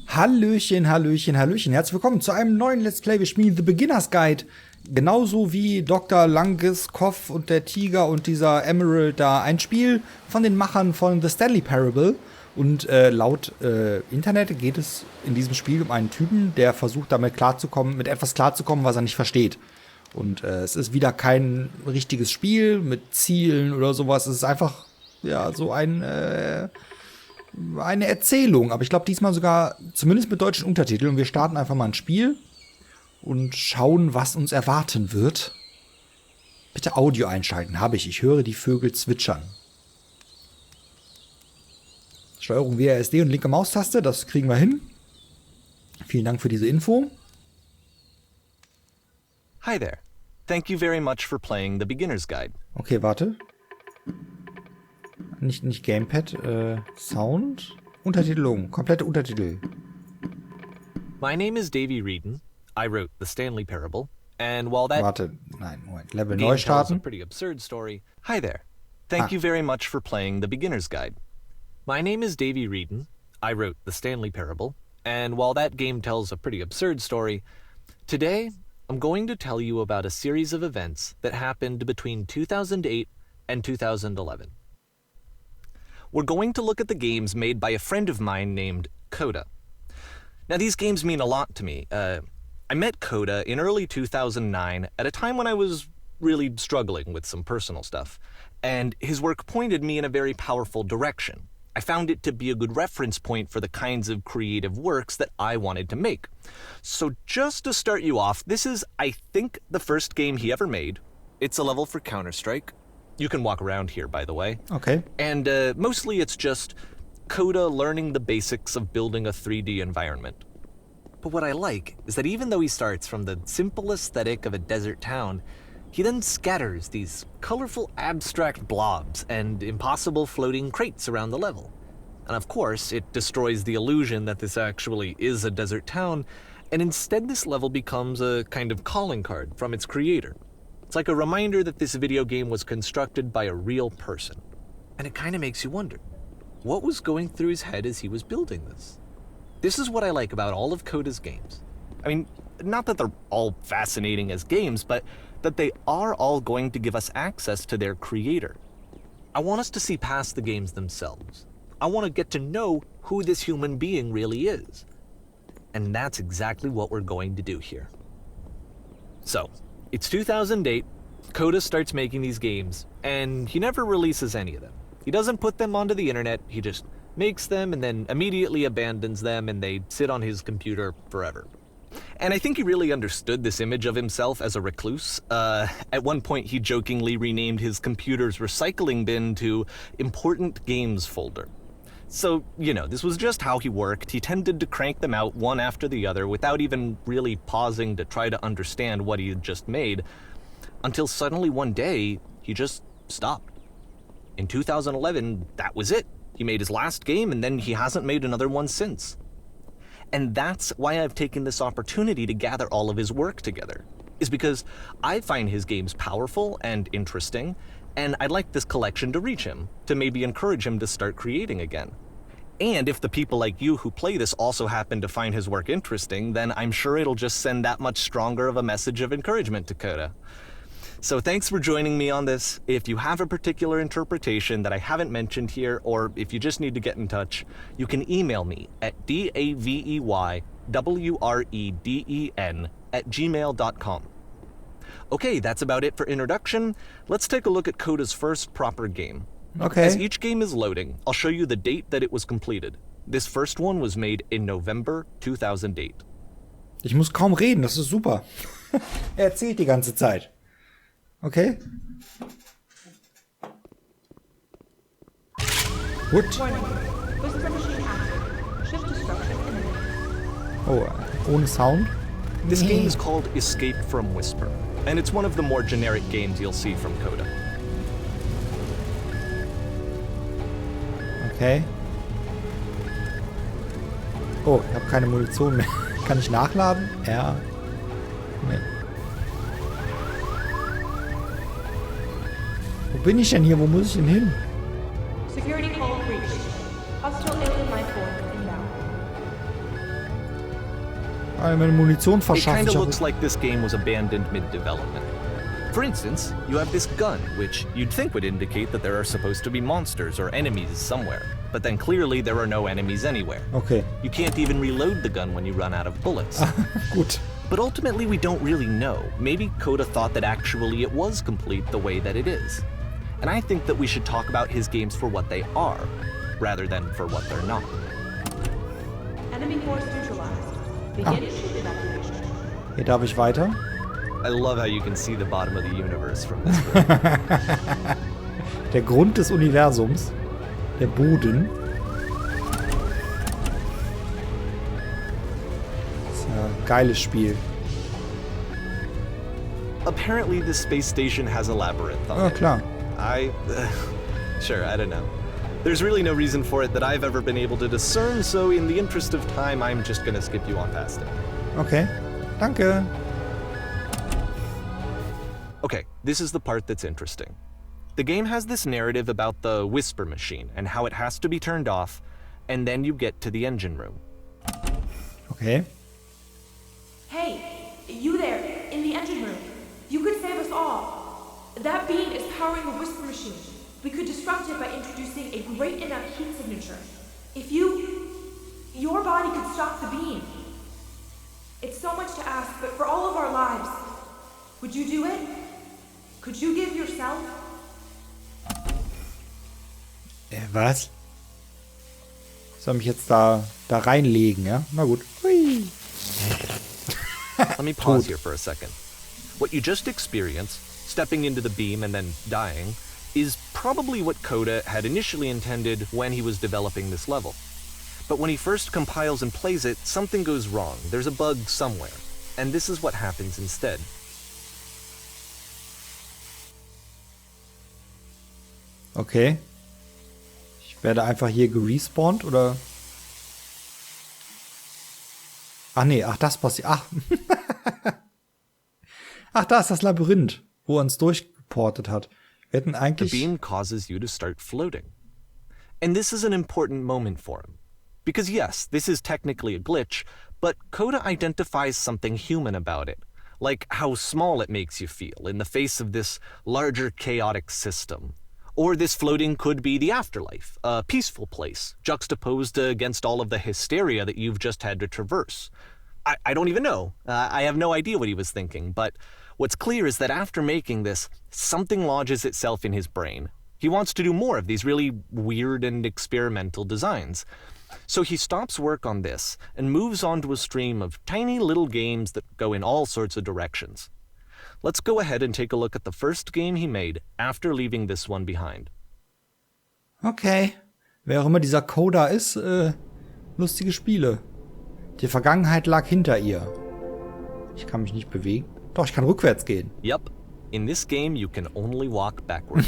Hallöchen, Hallöchen, Hallöchen. Herzlich willkommen zu einem neuen Let's Play. Wir spielen The Beginner's Guide. Genauso wie Dr. Langes, Koff und der Tiger und dieser Emerald da. Ein Spiel von den Machern von The Stanley Parable. Und laut Internet geht es in diesem Spiel um einen Typen, der versucht damit klarzukommen, mit etwas klarzukommen, was er nicht versteht. Und es ist wieder kein richtiges Spiel mit Zielen oder sowas. Es ist einfach, ja, so eine Erzählung, aber ich glaube diesmal sogar zumindest mit deutschen Untertiteln. Und wir starten einfach mal ein Spiel und schauen, was uns erwarten wird. Bitte Audio einschalten, habe ich. Ich höre die Vögel zwitschern. Steuerung WASD und linke Maustaste, das kriegen wir hin. Vielen Dank für diese Info. Hi there. Thank you very much for playing the Beginner's Guide. Okay, warte. Nicht Gamepad, Sound, Untertitelung, komplette Untertitel. My name is Davey Wreden. I wrote the Stanley Parable, and while that Warte, nein, Moment, Level game neu tells a starten. pretty absurd story. Hi there. Thank you very much for playing the Beginner's Guide. My name is Davey Wreden. I wrote the Stanley Parable, and while that game tells a pretty absurd story, today I'm going to tell you about a series of events that happened between 2008 and 2011. We're going to look at the games made by a friend of mine named Coda. Now, these games mean a lot to me. I met Coda in early 2009 at a time when I was really struggling with some personal stuff, and his work pointed me in a very powerful direction. I found it to be a good reference point for the kinds of creative works that I wanted to make. So just to start you off, this is, I think, the first game he ever made. It's a level for Counter-Strike. You can walk around here, by the way. Okay. And mostly it's just Coda learning the basics of building a 3D environment. But what I like is that even though he starts from the simple aesthetic of a desert town, he then scatters these colorful abstract blobs and impossible floating crates around the level. And of course, it destroys the illusion that this actually is a desert town, and instead this level becomes a kind of calling card from its creator. It's like a reminder that this video game was constructed by a real person. And it kind of makes you wonder, what was going through his head as he was building this? This is what I like about all of Coda's games. I mean, not that they're all fascinating as games, but that they are all going to give us access to their creator. I want us to see past the games themselves. I want to get to know who this human being really is. And that's exactly what we're going to do here. So, it's 2008, Coda starts making these games, and he never releases any of them. He doesn't put them onto the internet, he just makes them and then immediately abandons them, and they sit on his computer forever. And I think he really understood this image of himself as a recluse. At one point he jokingly renamed his computer's recycling bin to Important Games Folder. So, you know, this was just how he worked. He tended to crank them out one after the other without even really pausing to try to understand what he had just made, until suddenly one day, he just stopped. In 2011, that was it. He made his last game, and then he hasn't made another one since. And that's why I've taken this opportunity to gather all of his work together, is because I find his games powerful and interesting, and I'd like this collection to reach him, to maybe encourage him to start creating again. And if the people like you who play this also happen to find his work interesting, then I'm sure it'll just send that much stronger of a message of encouragement to Coda. So thanks for joining me on this. If you have a particular interpretation that I haven't mentioned here, or if you just need to get in touch, you can email me at daveywreden@gmail.com. Okay, that's about it for introduction. Let's take a look at Coda's first proper game. Okay. As each game is loading, I'll show you the date that it was completed. This first one was made in November 2008. Ich muss kaum reden, das ist super. Er erzählt die ganze Zeit. Okay. Gut. Oh, ohne Sound. This game is called Escape from Whisper, and it's one of the more generic games you'll see from Coda. Okay. Oh, ich habe keine Munition mehr. Kann ich nachladen? Ja. Nee. Wo bin ich denn hier? Wo muss ich denn hin? Security call breached. Hostile alien life form inbound. Eine Munition It verschafft. kinda looks like this game was abandoned mid-development. For instance, you have this gun, which you'd think would indicate that there are supposed to be monsters or enemies somewhere. But then clearly there are no enemies anywhere. Okay. You can't even reload the gun when you run out of bullets. Gut. But ultimately we don't really know. Maybe Coda thought that actually it was complete the way that it is. And I think that we should talk about his games for what they are, rather than for what they're not. Enemy force neutralized. Begin ship evacuation. Hier darf ich weiter. I love how you can see the bottom of the universe from this room. Der Grund des Universums. Der Boden. Das ist ein geiles Spiel. Apparently the space station has a labyrinth on Ja, it. klar. Sure, I don't know. There's really no reason for it that I've ever been able to discern, so in the interest of time, I'm just gonna skip you on past it. Okay. Danke. Okay, this is the part that's interesting. The game has this narrative about the whisper machine and how it has to be turned off, and then you get to the engine room. Okay. Hey, you there, in the engine room. You could save us all. That beam is powering the whisper machine. We could disrupt it by introducing a great enough heat signature. If your body could stop the beam. It's so much to ask, but for all of our lives, would you do it? Could you give yourself? Was? Soll mich jetzt da reinlegen, ja? Na gut. Hui. Let me pause here for a second. What you just experienced, stepping into the beam and then dying, is probably what Coda had initially intended when he was developing this level. But when he first compiles and plays it, something goes wrong. There's a bug somewhere. And this is what happens instead. Okay. Ich werde einfach hier gerespawnt, oder? Ach nee, das passiert. Ach, da ist das Labyrinth, wo er uns durchgeportet hat. Wir hätten The eigentlich... beam causes you to start floating. And this is an important moment for him. Because yes, this is technically a glitch, but Coda identifies something human about it. Like how small it makes you feel in the face of this larger chaotic system. Or this floating could be the afterlife, a peaceful place, juxtaposed against all of the hysteria that you've just had to traverse. I don't even know. I have no idea what he was thinking, but what's clear is that after making this, something lodges itself in his brain. He wants to do more of these really weird and experimental designs. So he stops work on this and moves on to a stream of tiny little games that go in all sorts of directions. Let's go ahead and take a look at the first game he made after leaving this one behind. Okay. Wer auch immer dieser Coda ist, lustige Spiele. Die Vergangenheit lag hinter ihr. Ich kann mich nicht bewegen. Doch, ich kann rückwärts gehen. Yep. In this game, you can only walk backwards.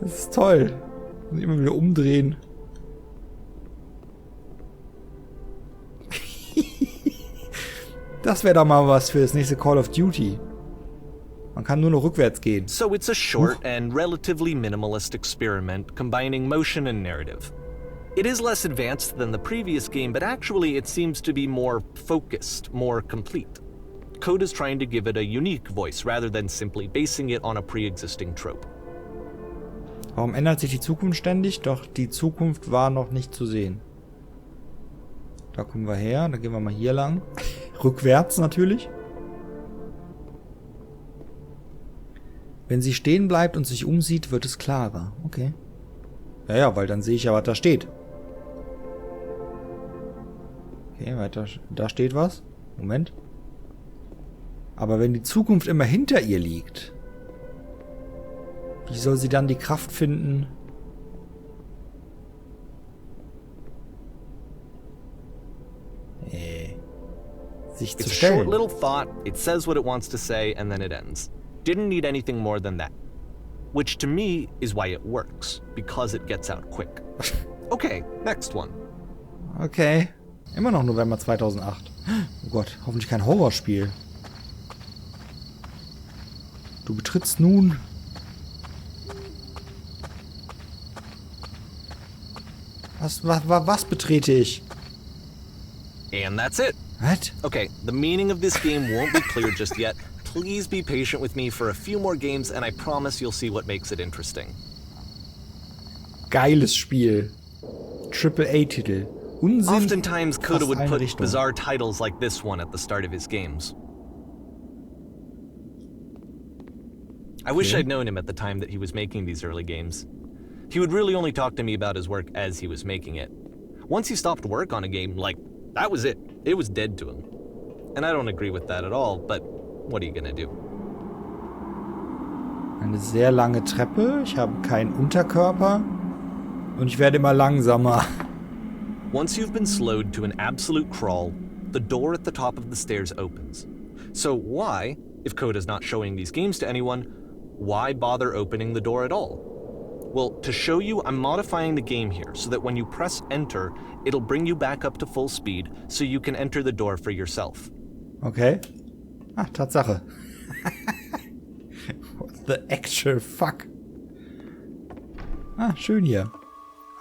Das ist toll. Muss ich immer wieder umdrehen. Das wäre doch mal was für das nächste Call of Duty. Man kann nur noch rückwärts gehen. So it's a short and relatively minimalist experiment combining motion and narrative. It is less advanced than the previous game, but actually it seems to be more focused, more complete. Coda's trying to give it a unique voice rather than simply basing it on a pre-existing trope. Warum ändert sich die Zukunft ständig? Doch die Zukunft war noch nicht zu sehen. Da kommen wir her, dann gehen wir mal hier lang. Rückwärts natürlich. Wenn sie stehen bleibt und sich umsieht, wird es klarer. Okay. Ja, weil dann sehe ich ja, was da steht. Okay, weiter. Da steht was. Moment. Aber wenn die Zukunft immer hinter ihr liegt, wie soll sie dann die Kraft finden? Sich zu It's a short stellen. little thought, it says what it wants to say, and then it ends. Didn't need anything more than that. Which to me is why it works, because it gets out quick. Okay, next one. Okay. Immer noch November 2008. Oh Gott, hoffentlich kein Horrorspiel. Du betrittst nun... Was betrete ich? And that's it. What? Okay, the meaning of this game won't be clear just yet. Please be patient with me for a few more games and I promise you'll see what makes it interesting. Geiles Spiel. AAA-Titel. Unsinn. Oftentimes, Coda would put Richtung. bizarre titles like this one at the start of his games. I wish I'd known him at the time that he was making these early games. He would really only talk to me about his work as he was making it. Once he stopped work on a game, like, that was it. It was dead to him. And I don't agree with that at all, but what are you gonna do? Eine sehr lange Treppe. Ich habe keinen Unterkörper. Und ich werde immer langsamer. Once you've been slowed to an absolute crawl, the door at the top of the stairs opens. So why, if Coda's not showing these games to anyone, why bother opening the door at all? Well, to show you, I'm modifying the game here so that when you press enter, it'll bring you back up to full speed so you can enter the door for yourself. Okay. Ah, Tatsache. What the actual fuck? Ah, schön hier.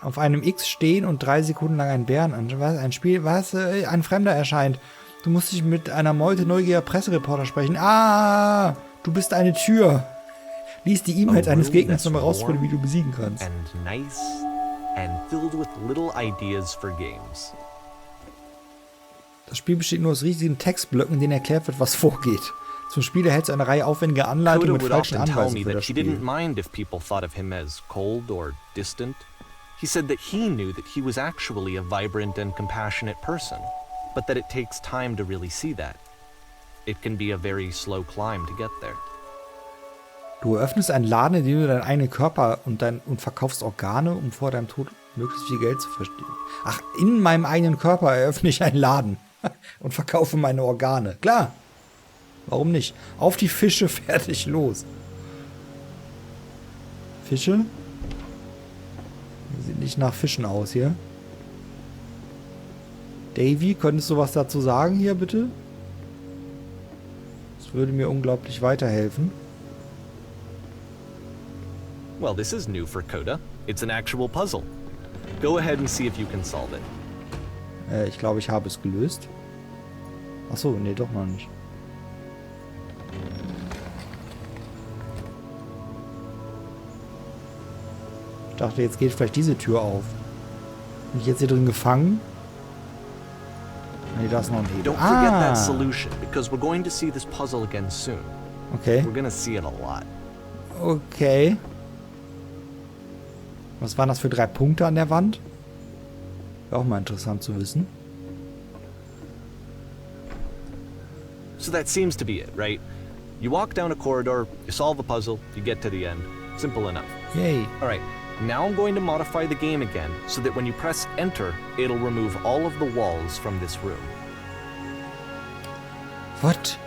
Auf einem X stehen und 3 Sekunden lang einen Bären anschauen. Was? Ein Spiel? Was? Ein Fremder erscheint. Du musst dich mit einer Meute neugieriger Pressereporter sprechen. Ah! Du bist eine Tür. Lies die E-Mails eines Gegners, um herauszufinden, wie du besiegen kannst. And nice and filled with little ideas for games. Das Spiel besteht nur aus riesigen Textblöcken, in denen erklärt wird, was vorgeht. Zum Spiel erhältst du eine Reihe aufwendiger Anleitungen mit Coda would falschen often tell Anweisungen me für that das he Spiel. didn't mind if people thought of him as cold or distant. He said that he knew that he was actually a vibrant and compassionate person, but that it takes time to really see that. It can be a very slow climb to get there. Du eröffnest einen Laden, in dem du deinen eigenen Körper und verkaufst Organe, um vor deinem Tod möglichst viel Geld zu verdienen. Ach, in meinem eigenen Körper eröffne ich einen Laden und verkaufe meine Organe. Klar. Warum nicht? Auf die Fische, fertig, los. Fische? Sieht nicht nach Fischen aus hier. Davey, könntest du was dazu sagen hier, bitte? Das würde mir unglaublich weiterhelfen. Well, this is new for Coda. It's an actual puzzle. Go ahead and see if you can solve it. Ich glaube, ich habe es gelöst. Achso, nee, doch noch nicht. Ich dachte, jetzt geht vielleicht diese Tür auf. Bin ich jetzt hier drin gefangen? Nee, da ist noch ein Hebel. Don't forget that solution, because we're going to see this puzzle again soon. Okay. We're gonna see it a lot. Okay. Was waren das für 3 Punkte an der Wand? Wäre auch mal interessant zu wissen. So that seems to be it, right? You walk down a corridor, you solve a puzzle, you get to the end. Simple enough. Yay. Alright, now I'm going to modify the game again so that when you press enter, it'll remove all of the walls from this room. What?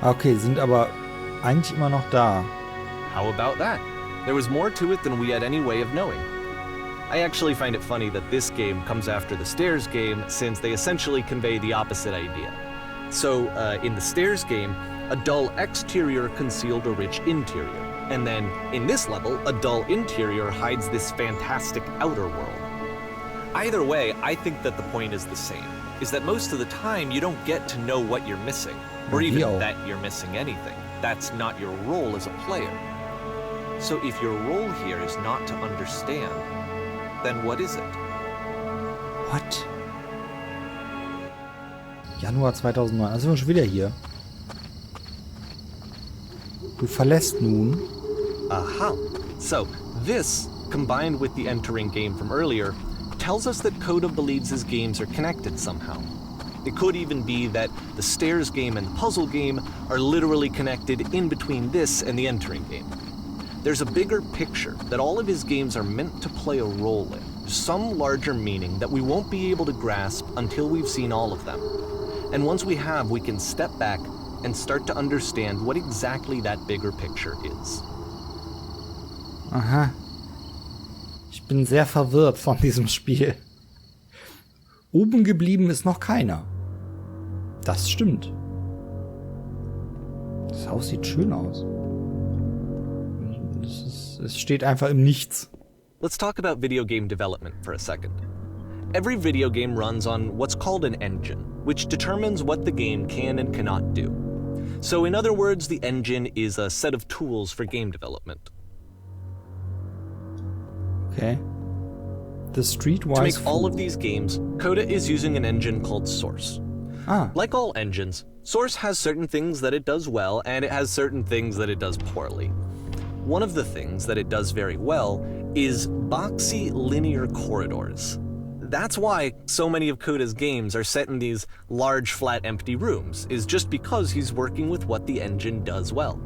Okay, sind aber eigentlich immer noch da. How about that? There was more to it than we had any way of knowing. I actually find it funny that this game comes after the Stairs game since they essentially convey the opposite idea. So, in the Stairs game, a dull exterior concealed a rich interior. And then, in this level, a dull interior hides this fantastic outer world. Either way, I think that the point is the same, is that most of the time you don't get to know what you're missing, or even that you're missing anything. That's not your role as a player. So if your role here is not to understand, then what is it? What? Januar 2009. Also sind wir schon wieder hier. Du verlässt nun. Aha. So, this, combined with the entering game from earlier, tells us that Coda believes his games are connected somehow. It could even be that the Stairs game and the puzzle game are literally connected in between this and the entering game. There's a bigger picture that all of his games are meant to play a role in, some larger meaning that we won't be able to grasp until we've seen all of them. And once we have, we can step back and start to understand what exactly that bigger picture is. Aha. Ich bin sehr verwirrt von diesem Spiel. Oben geblieben ist noch keiner. Das stimmt. Das Haus sieht schön aus. Es steht einfach im Nichts. let's talk about video game development for a second. Every video game runs on what's called an engine, which determines what the game can and cannot do. So in other words, the engine is a set of tools for game development. Okay. The streetwise To make all of these games, Coda is using an engine called Source. Like all engines, Source has certain things that it does well, and it has certain things that it does poorly. One of the things that it does very well is boxy linear corridors. That's why so many of Coda's games are set in these large, flat, empty rooms, is just because he's working with what the engine does well.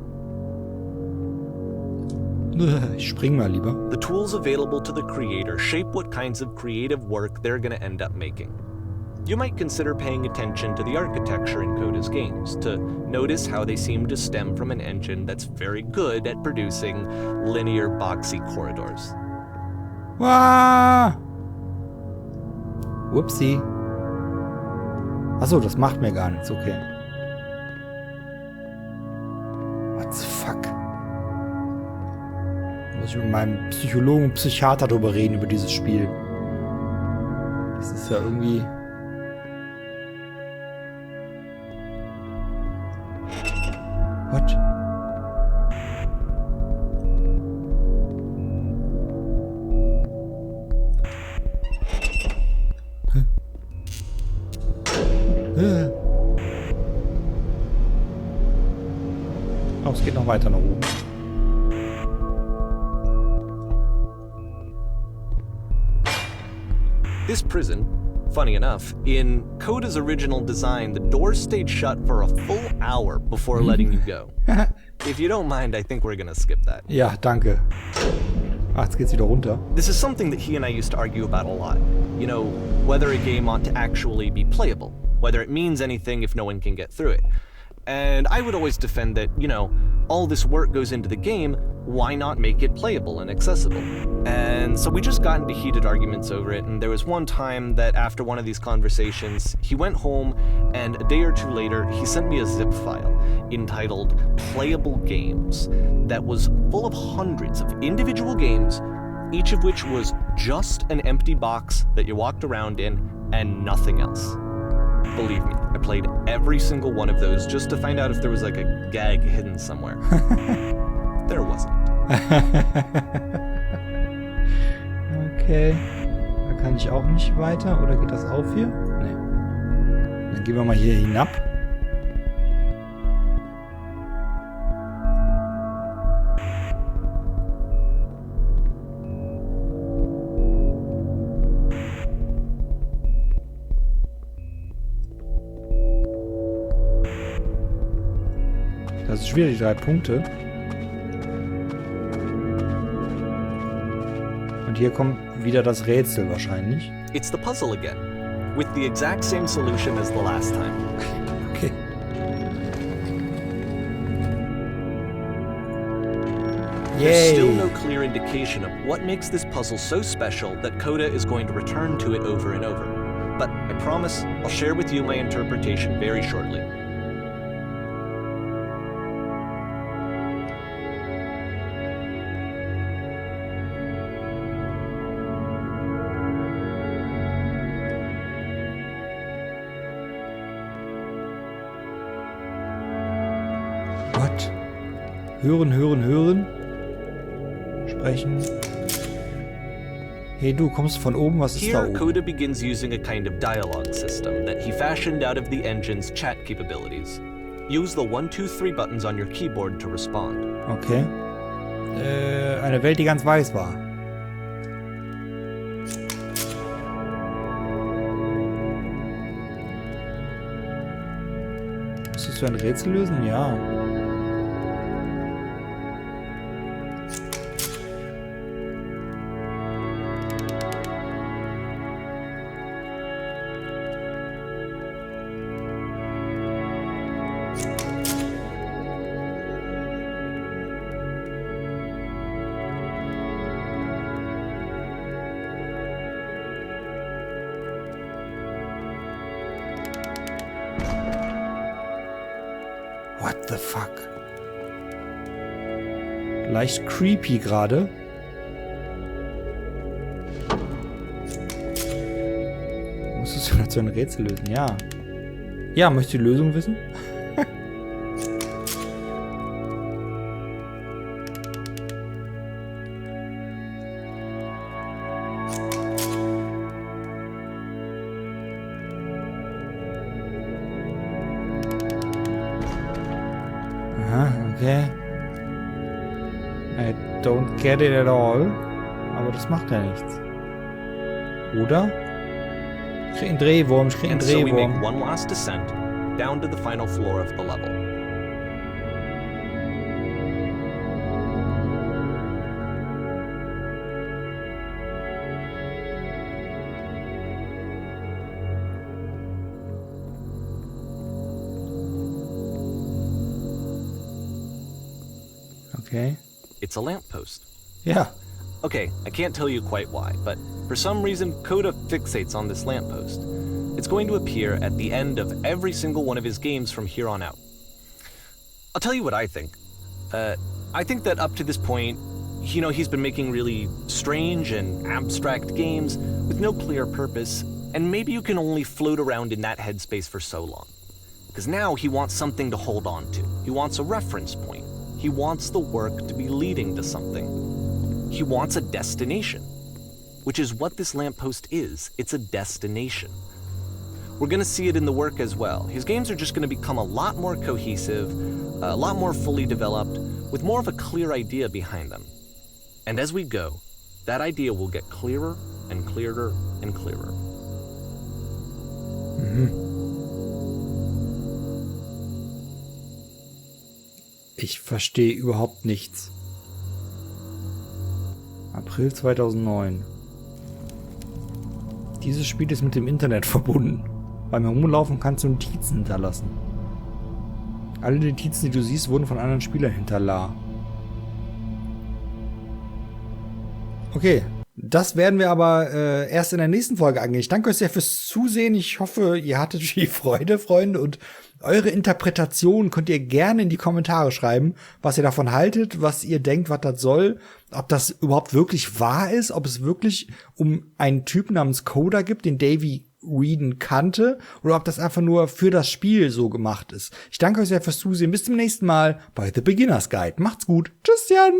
Ich spring mal lieber. The tools available to the creator shape what kinds of creative work they're going to end up making. You might consider paying attention to the architecture in Coda's games to notice how they seem to stem from an engine that's very good at producing linear, boxy corridors. Ah! Whoopsie. Achso, das macht mir gar nichts, okay. What the fuck? Muss ich mit meinem Psychologen und Psychiater drüber reden, über dieses Spiel. Das ist ja irgendwie... What? Oh, es geht noch weiter nach oben. This prison, funny enough, in Coda's original design, the doors stayed shut for a full hour before letting you go. If you don't mind, I think we're gonna skip that. Ja, danke. Ach, jetzt geht's wieder runter. This is something that he and I used to argue about a lot. You know, whether a game ought to actually be playable, whether it means anything if no one can get through it. And I would always defend that, you know, all this work goes into the game, why not make it playable and accessible? And so we just got into heated arguments over it, and there was one time that after one of these conversations, he went home, and a day or two later, he sent me a zip file entitled Playable Games that was full of hundreds of individual games, each of which was just an empty box that you walked around in and nothing else. Believe me, I played every single one of those just to find out if there was like a gag hidden somewhere. There wasn't. Okay. Da kann ich auch nicht weiter. Oder geht das auf hier? Nee. Dann gehen wir mal hier hinab. Das ist schwierig, 3 Punkte. Und hier kommt wieder das Rätsel wahrscheinlich. It's the puzzle again, with the exact same solution as the last time. Okay. There's still Yay! no clear indication of what makes this puzzle so special that Coda is going to return to it over and over. But I promise I'll share with you my interpretation very shortly. What? Hören, hören, hören. Sprechen. Hey, du kommst von oben, was ist da Here, oben? Coda begins using a kind of dialogue system that he fashioned out of the engine's chat capabilities. Use the 1, 2, 3 buttons on your keyboard to respond. Okay. Eine Welt, die ganz weiß war. Musstest du ein Rätsel lösen? Ja. What the fuck? Leicht creepy gerade. dazu ein Rätsel lösen, ja. Ja, möchtest du die Lösung wissen? Aha, okay. I don't get it at all. Aber das macht ja nichts. Oder? Ich krieg einen Drehwurm, ich krieg einen And so we Drehwurm. make one last descent down to the final floor of the level. Okay. It's a lamppost. Ja. Okay, I can't tell you quite why, but for some reason, Coda fixates on this lamppost. It's going to appear at the end of every single one of his games from here on out. I'll tell you what I think. I think that up to this point, he's been making really strange and abstract games with no clear purpose, and maybe you can only float around in that headspace for so long. Because now he wants something to hold on to. He wants a reference point. He wants the work to be leading to something. He wants a destination, which is what this lamppost is. It's a destination. We're going to see it in the work as well. His games are just going to become a lot more cohesive, a lot more fully developed, with more of a clear idea behind them. And as we go, that idea will get clearer and clearer and clearer. Ich verstehe überhaupt nichts. April 2009. Dieses Spiel ist mit dem Internet verbunden. Beim Herumlaufen kannst du Notizen hinterlassen. Alle Notizen, die du siehst, wurden von anderen Spielern hinterlassen. Okay, das werden wir aber erst in der nächsten Folge angehen. Ich danke euch sehr fürs Zusehen. Ich hoffe, ihr hattet viel Freude, Freunde. Und eure Interpretation könnt ihr gerne in die Kommentare schreiben, was ihr davon haltet, was ihr denkt, was das soll. Ob das überhaupt wirklich wahr ist, ob es wirklich um einen Typen namens Coda gibt, den Davey Wreden kannte, oder ob das einfach nur für das Spiel so gemacht ist. Ich danke euch sehr fürs Zusehen. Bis zum nächsten Mal bei The Beginner's Guide. Macht's gut. Tschüss, Jan!